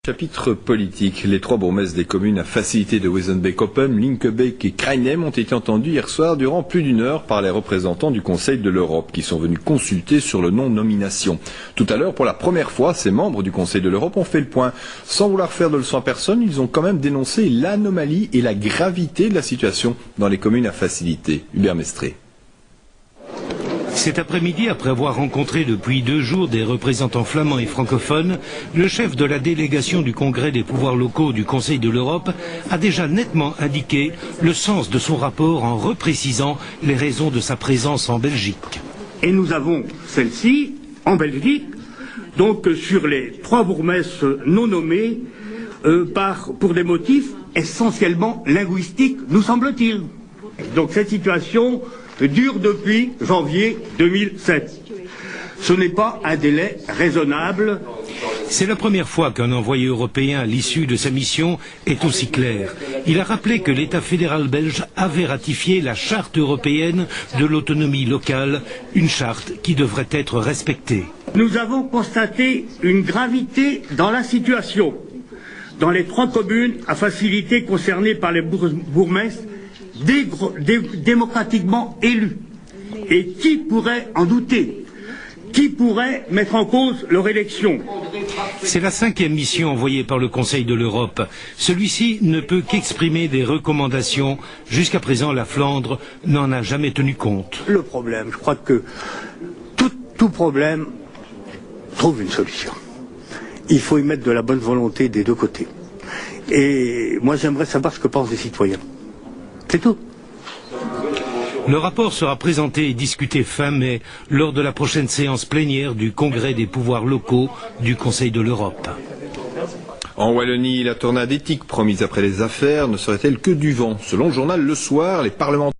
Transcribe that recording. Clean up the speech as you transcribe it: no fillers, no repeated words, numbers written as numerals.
Chapitre politique. Les trois bourgmestres des communes à facilité de Wezenbeek-Oppen, Linkebeek et Krijnem ont été entendus hier soir durant plus d'une heure par les représentants du Conseil de l'Europe qui sont venus consulter sur le non-nomination. Tout à l'heure, pour la première fois, ces membres du Conseil de l'Europe ont fait le point. Sans vouloir faire de leçon à personne, ils ont quand même dénoncé l'anomalie et la gravité de la situation dans les communes à facilité. Hubert Mestré. Cet après-midi, après avoir rencontré depuis 2 jours des représentants flamands et francophones, le chef de la délégation du Congrès des pouvoirs locaux du Conseil de l'Europe a déjà nettement indiqué le sens de son rapport en reprécisant les raisons de sa présence en Belgique. Et nous avons celle-ci en Belgique, donc sur les 3 bourgmestres non nommés, pour des motifs essentiellement linguistiques, nous semble-t-il. Donc cette situation dure depuis janvier 2007. Ce n'est pas un délai raisonnable. C'est la première fois qu'un envoyé européen à l'issue de sa mission est aussi clair. Il a rappelé que l'État fédéral belge avait ratifié la charte européenne de l'autonomie locale, une charte qui devrait être respectée. Nous avons constaté une gravité dans la situation. Dans les 3 communes à facilité concernées par les bourgmestres, démocratiquement élus. Et qui pourrait en douter? Qui pourrait mettre en cause leur élection? C'est la 5e mission envoyée par le Conseil de l'Europe. Celui-ci ne peut qu'exprimer des recommandations. Jusqu'à présent, la Flandre n'en a jamais tenu compte. Le problème, je crois que tout problème trouve une solution. Il faut y mettre de la bonne volonté des 2 côtés. Et moi, j'aimerais savoir ce que pensent les citoyens. C'est tout. Le rapport sera présenté et discuté fin mai lors de la prochaine séance plénière du Congrès des pouvoirs locaux du Conseil de l'Europe. En Wallonie, la tornade éthique promise après les affaires ne serait-elle que du vent? Selon le journal Le Soir, les parlementaires